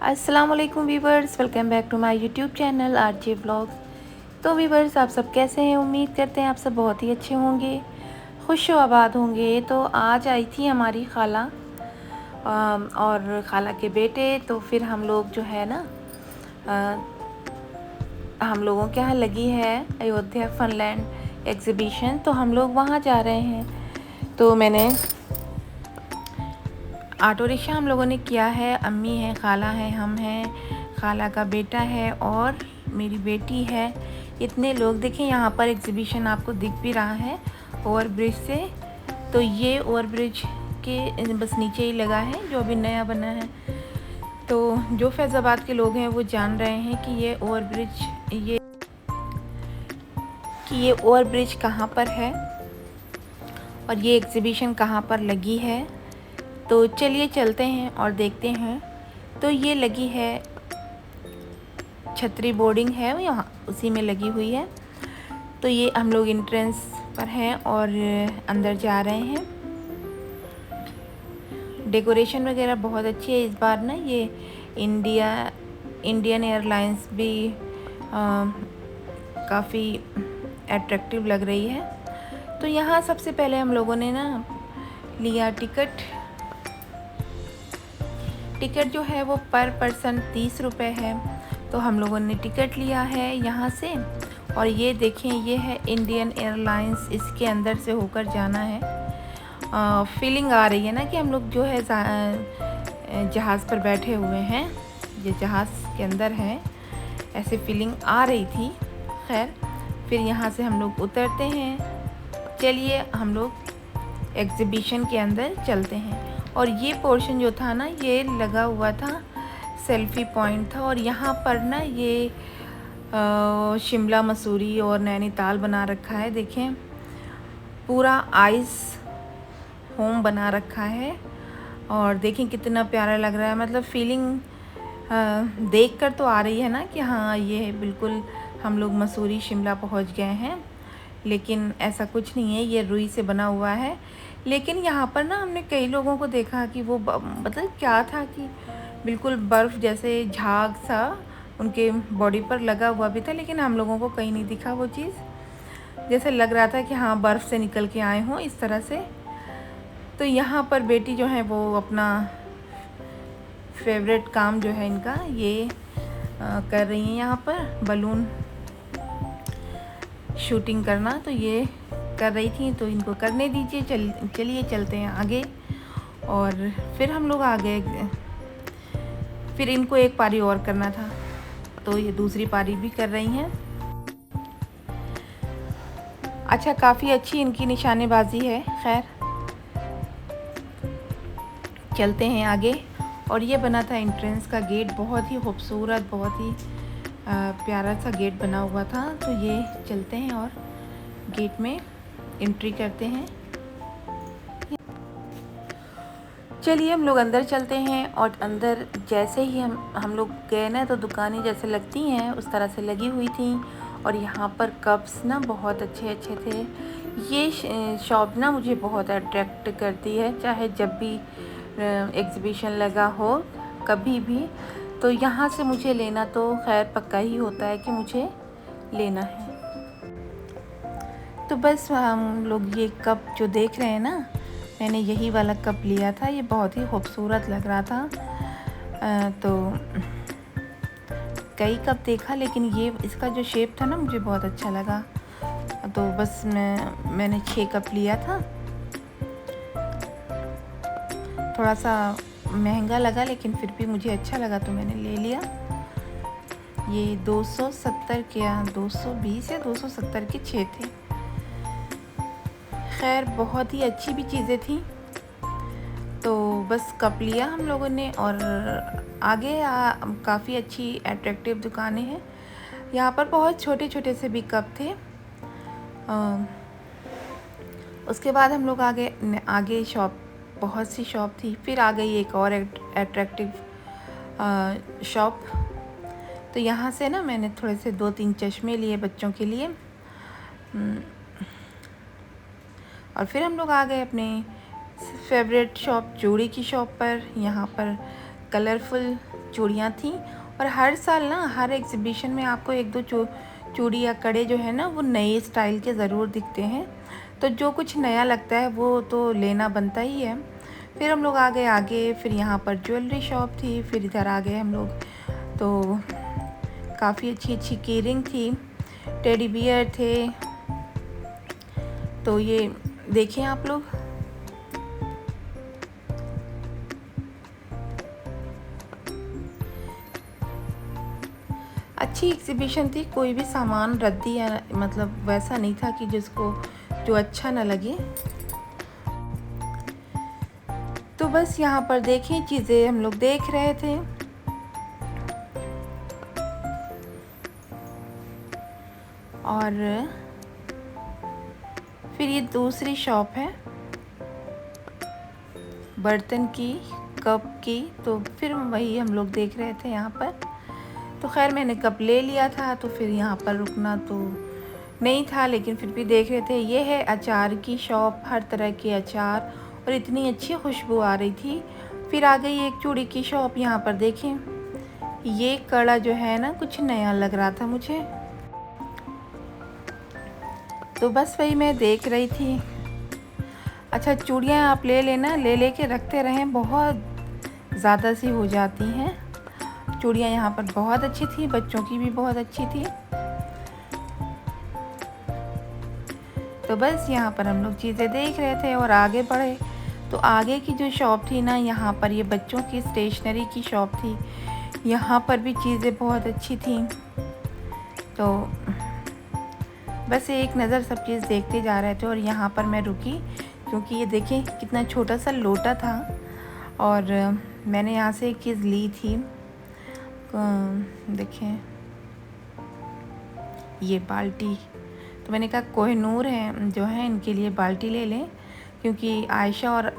अस्सलाम वालेकुम viewers, welcome back to my YouTube channel RJ vlogs. तो वीवर्स, आप सब कैसे हैं? उम्मीद करते हैं आप सब बहुत ही अच्छे होंगे, खुश व आबाद होंगे। तो आज आई थी हमारी खाला और खाला के बेटे। तो फिर हम लोग जो है ना हम लोगों के यहाँ लगी है अयोध्या फनलैंड एग्ज़िबिशन, तो हम लोग वहाँ जा रहे हैं। तो मैंने ऑटो रिक्शा हम लोगों ने किया है। अम्मी है, खाला है, हम हैं, खाला का बेटा है और मेरी बेटी है। इतने लोग देखें। यहाँ पर एग्ज़िबिशन आपको दिख भी रहा है ओवर ब्रिज से। तो ये ओवर ब्रिज के बस नीचे ही लगा है, जो अभी नया बना है। तो जो फैज़ाबाद के लोग हैं वो जान रहे हैं कि ये ओवर ब्रिज कहाँ पर है और ये एग्ज़िबिशन कहाँ पर लगी है। तो चलिए चलते हैं और देखते हैं। तो ये लगी है छतरी बोर्डिंग है, यहाँ उसी में लगी हुई है। तो ये हम लोग एंट्रेंस पर हैं और अंदर जा रहे हैं। डेकोरेशन वगैरह बहुत अच्छी है। इस बार ना ये इंडियन एयरलाइंस भी काफ़ी अट्रैक्टिव लग रही है। तो यहाँ सबसे पहले हम लोगों ने ना लिया टिकट जो है वो पर पर्सन 30 रुपये है। तो हम लोगों ने टिकट लिया है यहाँ से। और ये देखें, ये है इंडियन एयरलाइंस, इसके अंदर से होकर जाना है। फीलिंग आ रही है ना कि हम लोग जो है जहाज़ पर बैठे हुए हैं, ये जहाज़ के अंदर हैं, ऐसे फीलिंग आ रही थी। खैर, फिर यहाँ से हम लोग उतरते हैं। चलिए हम लोग एग्ज़िबिशन के अंदर चलते हैं। और ये पोर्शन जो था ना, ये लगा हुआ था, सेल्फ़ी पॉइंट था। और यहाँ पर ना ये शिमला मसूरी और नैनीताल बना रखा है। देखें, पूरा आइस होम बना रखा है। और देखें कितना प्यारा लग रहा है। मतलब फीलिंग देख कर तो आ रही है ना कि हाँ, ये बिल्कुल हम लोग मसूरी शिमला पहुँच गए हैं। लेकिन ऐसा कुछ नहीं है, ये रुई से बना हुआ है। लेकिन यहाँ पर ना हमने कई लोगों को देखा कि वो मतलब क्या था कि बिल्कुल बर्फ़ जैसे झाग सा उनके बॉडी पर लगा हुआ भी था। लेकिन हम लोगों को कहीं नहीं दिखा वो चीज़। जैसे लग रहा था कि हाँ, बर्फ़ से निकल के आए हों इस तरह से। तो यहाँ पर बेटी जो है वो अपना फेवरेट काम जो है इनका ये कर रही हैं, यहाँ पर बलून शूटिंग करना। तो ये कर रही थी, तो इनको करने दीजिए। चलिए चलते हैं आगे। और फिर हम लोग आ गए। फिर इनको एक पारी और करना था, तो ये दूसरी पारी भी कर रही हैं। अच्छा, काफ़ी अच्छी इनकी निशानेबाजी है। खैर, चलते हैं आगे। और ये बना था एंट्रेंस का गेट, बहुत ही खूबसूरत, बहुत ही प्यारा सा गेट बना हुआ था। तो ये चलते हैं और गेट में एंट्री करते हैं। चलिए हम लोग अंदर चलते हैं। और अंदर जैसे ही हम लोग गए ना, तो दुकानें जैसे लगती हैं उस तरह से लगी हुई थी। और यहाँ पर कप्स ना बहुत अच्छे अच्छे थे। ये शॉप ना मुझे बहुत अट्रैक्ट करती है, चाहे जब भी एग्ज़िबिशन लगा हो, कभी भी। तो यहाँ से मुझे लेना तो खैर पक्का ही होता है कि मुझे लेना है। तो बस हम लोग ये कप जो देख रहे हैं ना, मैंने यही वाला कप लिया था। ये बहुत ही खूबसूरत लग रहा था। तो कई कप देखा, लेकिन ये इसका जो शेप था ना मुझे बहुत अच्छा लगा। तो बस मैंने 6 कप लिया था। थोड़ा सा महंगा लगा, लेकिन फिर भी मुझे अच्छा लगा तो मैंने ले लिया। ये 270 के या 220 या 270 के 6 थे। खैर, बहुत ही अच्छी भी चीज़ें थी। तो बस कप लिया हम लोगों ने। और आगे काफ़ी अच्छी अट्रैक्टिव दुकानें हैं। यहाँ पर बहुत छोटे छोटे से भी कप थे। उसके बाद हम लोग आगे शॉप, बहुत सी शॉप थी। फिर आ गई एक और अट्रैक्टिव शॉप। तो यहाँ से ना मैंने थोड़े से 2-3 चश्मे लिए बच्चों के लिए। और फिर हम लोग आ गए अपने फेवरेट शॉप, चूड़ी की शॉप पर। यहाँ पर कलरफुल चूड़ियाँ थी। और हर साल ना हर एग्ज़िबिशन में आपको एक दो चूड़ी या कड़े जो है ना वो नए स्टाइल के ज़रूर दिखते हैं। तो जो कुछ नया लगता है वो तो लेना बनता ही है। फिर हम लोग आ गए आगे, फिर यहाँ पर ज्वेलरी शॉप थी, फिर इधर आ गए हम लोग। तो काफ़ी अच्छी अच्छी कीरिंग थी, टेडी बियर थे। तो ये देखें आप लोग, अच्छी एग्ज़िबिशन थी। कोई भी सामान रद्दी या मतलब वैसा नहीं था कि जिसको जो अच्छा ना लगे। तो बस यहाँ पर देखें चीज़ें हम लोग देख रहे थे। और फिर ये दूसरी शॉप है बर्तन की, कप की। तो फिर वही हम लोग देख रहे थे यहाँ पर। तो खैर मैंने कप ले लिया था, तो फिर यहाँ पर रुकना तो नहीं था, लेकिन फिर भी देख रहे थे। ये है अचार की शॉप, हर तरह के अचार, और इतनी अच्छी खुशबू आ रही थी। फिर आ गई एक चूड़ी की शॉप। यहाँ पर देखें, ये कड़ा जो है ना कुछ नया लग रहा था मुझे, तो बस वही मैं देख रही थी। अच्छा, चूड़ियाँ आप ले लेना, ले के रखते रहें, बहुत ज़्यादा सी हो जाती हैं। चूड़ियाँ यहाँ पर बहुत अच्छी थी, बच्चों की भी बहुत अच्छी थी। तो बस यहाँ पर हम लोग चीज़ें देख रहे थे और आगे बढ़े। तो आगे की जो शॉप थी ना, यहाँ पर ये बच्चों की स्टेशनरी की शॉप थी। यहाँ पर भी चीज़ें बहुत अच्छी थी। तो बस एक नज़र सब चीज़ देखते जा रहे थे। और यहाँ पर मैं रुकी क्योंकि ये देखें कितना छोटा सा लोटा था, और मैंने यहाँ से एक चीज़ ली थी। देखें ये बाल्टी, तो मैंने कहा कोहिनूर है जो है इनके लिए बाल्टी ले लें, क्योंकि आयशा और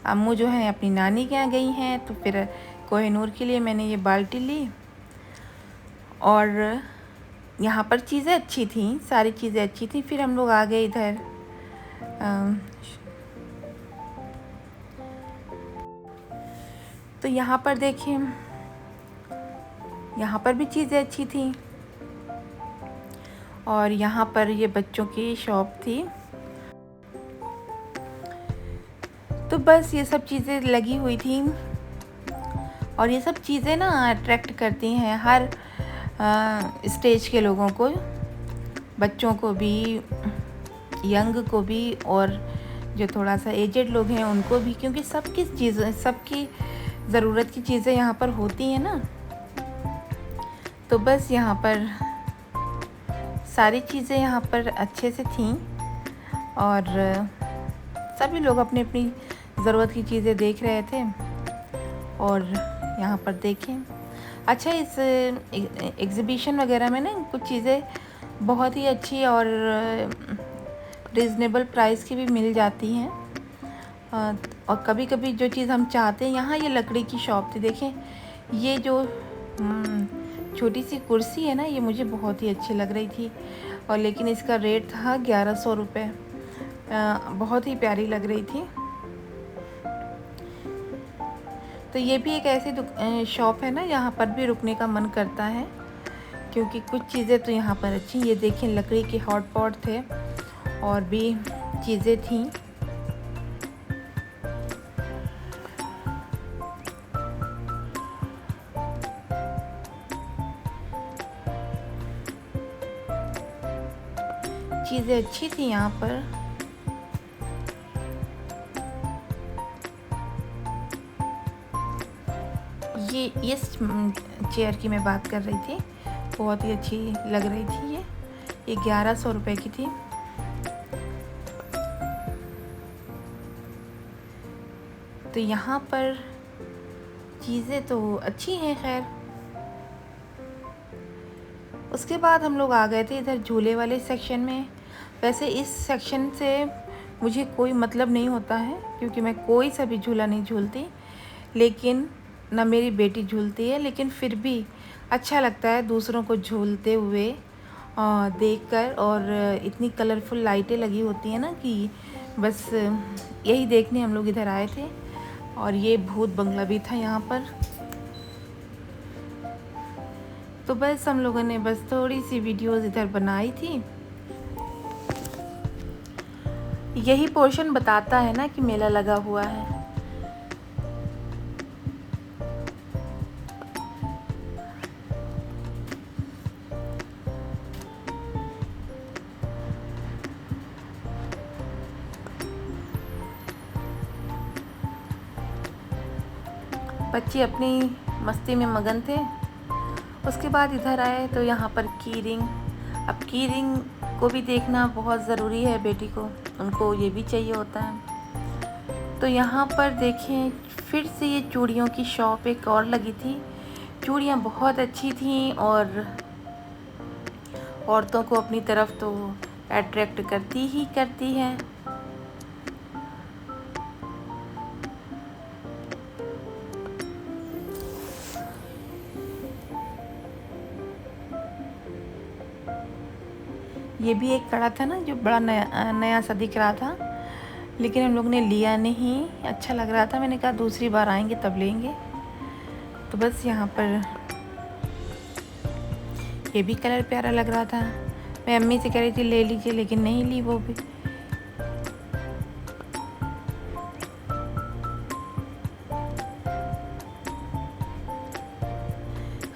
अम्मू जो हैं अपनी नानी के यहाँ गई हैं। तो फिर कोहिनूर के लिए मैंने ये बाल्टी ली। और यहाँ पर चीज़ें अच्छी थी, सारी चीज़ें अच्छी थी। फिर हम लोग आ गए इधर तो यहाँ पर देखिए, यहाँ पर भी चीज़ें अच्छी थी। और यहाँ पर ये बच्चों की शॉप थी। तो बस ये सब चीज़ें लगी हुई थी। और ये सब चीज़ें ना अट्रैक्ट करती हैं हर स्टेज के लोगों को, बच्चों को भी, यंग को भी, और जो थोड़ा सा एजेड लोग हैं उनको भी, क्योंकि सबकी चीज़ें, सबकी ज़रूरत की चीज़ें यहाँ पर होती हैं ना। तो बस यहाँ पर सारी चीज़ें यहाँ पर अच्छे से थीं, और सभी लोग अपनी अपनी ज़रूरत की चीज़ें देख रहे थे। और यहाँ पर देखें, अच्छा इस एग्ज़िबिशन वगैरह में ना कुछ चीज़ें बहुत ही अच्छी और रीज़नेबल प्राइस की भी मिल जाती हैं। और कभी कभी जो चीज़ हम चाहते हैं, यहाँ ये लकड़ी की शॉप थी। देखें ये जो छोटी सी कुर्सी है ना, ये मुझे बहुत ही अच्छी लग रही थी, और लेकिन इसका रेट था 1100 रुपये। बहुत ही प्यारी लग रही थी। तो ये भी एक ऐसी शॉप है ना, यहाँ पर भी रुकने का मन करता है, क्योंकि कुछ चीज़ें तो यहाँ पर अच्छी। ये देखें लकड़ी के हॉट पॉट थे, और भी चीज़ें थीं। चीज़ें अच्छी थी यहाँ पर। ये इस चेयर की मैं बात कर रही थी, बहुत ही अच्छी लग रही थी। ये 1100 रुपये की थी। तो यहाँ पर चीज़ें तो अच्छी हैं। खैर उसके बाद हम लोग आ गए थे इधर झूले वाले सेक्शन में। वैसे इस सेक्शन से मुझे कोई मतलब नहीं होता है, क्योंकि मैं कोई सा भी झूला नहीं झूलती, लेकिन ना मेरी बेटी झूलती है। लेकिन फिर भी अच्छा लगता है दूसरों को झूलते हुए देखकर। और इतनी कलरफुल लाइटें लगी होती हैं ना, कि बस यही देखने हम लोग इधर आए थे। और ये भूत बंगला भी था यहाँ पर। तो बस हम लोगों ने बस थोड़ी सी वीडियोस इधर बनाई थी। यही पोर्शन बताता है ना कि मेला लगा हुआ है। बच्चे अपनी मस्ती में मगन थे। उसके बाद इधर आए तो यहाँ पर की रिंग। अब की रिंग को भी देखना बहुत ज़रूरी है, बेटी को, उनको ये भी चाहिए होता है। तो यहाँ पर देखें फिर से ये चूड़ियों की शॉप एक और लगी थी। चूड़ियाँ बहुत अच्छी थीं और औरतों को अपनी तरफ तो अट्रैक्ट करती ही करती हैं। ये भी एक कड़ा था ना जो बड़ा नया नया सा दिख रहा था, लेकिन हम लोग ने लिया नहीं, अच्छा लग रहा था। मैंने कहा दूसरी बार आएंगे तब लेंगे। तो बस यहाँ पर ये भी कलर प्यारा लग रहा था। मैं अम्मी से कह रही थी ले लीजिए, लेकिन नहीं ली वो भी।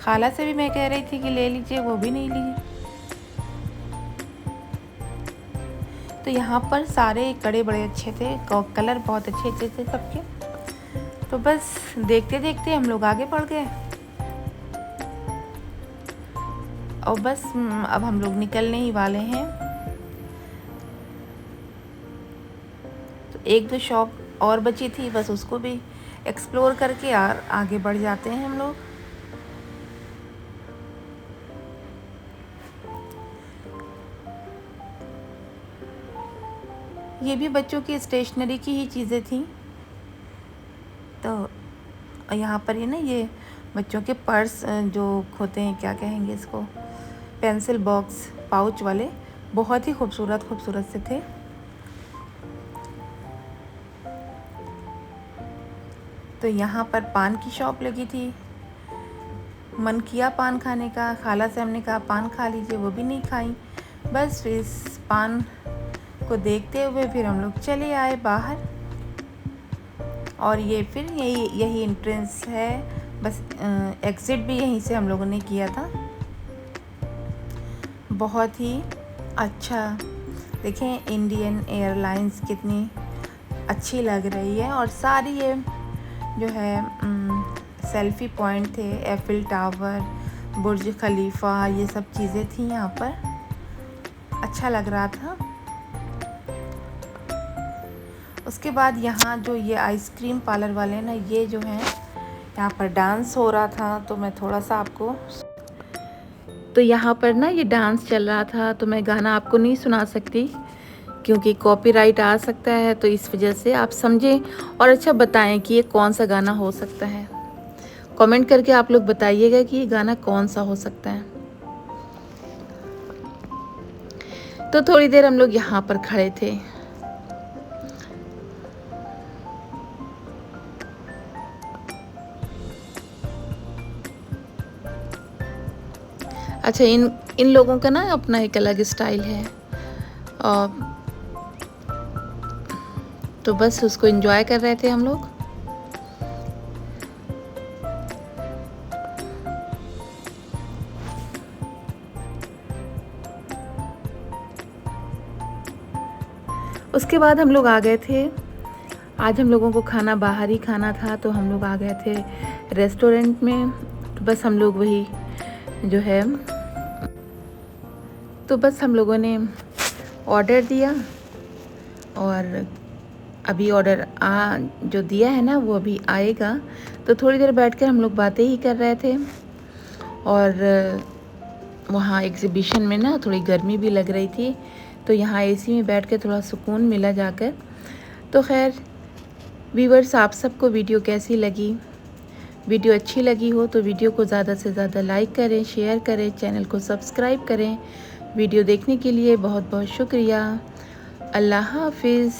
खाला से भी मैं कह रही थी कि ले लीजिए, वो भी नहीं ली। तो यहाँ पर सारे कड़े बड़े अच्छे थे, कलर बहुत अच्छे अच्छे थे सबके। तो बस देखते देखते हम लोग आगे बढ़ गए और बस अब हम लोग निकलने ही वाले हैं। तो एक दो शॉप और बची थी, बस उसको भी एक्सप्लोर करके और आगे बढ़ जाते हैं हम लोग। ये भी बच्चों की स्टेशनरी की ही चीज़ें थी। तो यहाँ पर ये बच्चों के पर्स जो होते हैं, क्या कहेंगे इसको, पेंसिल बॉक्स पाउच वाले, बहुत ही खूबसूरत खूबसूरत से थे। तो यहाँ पर पान की शॉप लगी थी। मन किया पान खाने का, खाला से हमने कहा पान खा लीजिए, वो भी नहीं खाई। बस इस पान को देखते हुए फिर हम लोग चले आए बाहर। और ये फिर यही एंट्रेंस है, बस एग्ज़िट भी यहीं से हम लोगों ने किया था। बहुत ही अच्छा, देखें इंडियन एयरलाइंस कितनी अच्छी लग रही है। और सारी ये जो है सेल्फ़ी पॉइंट थे, एफिल टावर, बुर्ज खलीफा, ये सब चीज़ें थी यहाँ पर, अच्छा लग रहा था। उसके बाद यहाँ जो ये आइसक्रीम पार्लर वाले ना, ये जो हैं यहाँ पर डांस हो रहा था। तो मैं थोड़ा सा आपको, तो यहाँ पर ना ये डांस चल रहा था, तो मैं गाना आपको नहीं सुना सकती क्योंकि कॉपीराइट आ सकता है। तो इस वजह से आप समझें और अच्छा बताएं कि ये कौन सा गाना हो सकता है। कमेंट करके आप लोग बताइएगा कि ये गाना कौन सा हो सकता है। तो थोड़ी देर हम लोग यहाँ पर खड़े थे। अच्छा, इन लोगों का ना अपना एक अलग स्टाइल है, तो बस उसको एंजॉय कर रहे थे हम लोग। उसके बाद हम लोग आ गए थे। आज हम लोगों को खाना बाहर ही खाना था, तो हम लोग आ गए थे रेस्टोरेंट में। तो बस हम लोग वही जो है, तो बस हम लोगों ने ऑर्डर दिया और अभी ऑर्डर जो दिया है ना वो अभी आएगा। तो थोड़ी देर बैठकर हम लोग बातें ही कर रहे थे। और वहाँ एग्ज़िबिशन में ना थोड़ी गर्मी भी लग रही थी, तो यहाँ एसी में बैठ के थोड़ा सुकून मिला जाकर। तो खैर व्यूअर्स, आप सबको वीडियो कैसी लगी? वीडियो अच्छी लगी हो तो वीडियो को ज़्यादा से ज़्यादा लाइक करें, शेयर करें, चैनल को सब्सक्राइब करें। वीडियो देखने के लिए बहुत बहुत शुक्रिया। अल्लाह हाफिज़।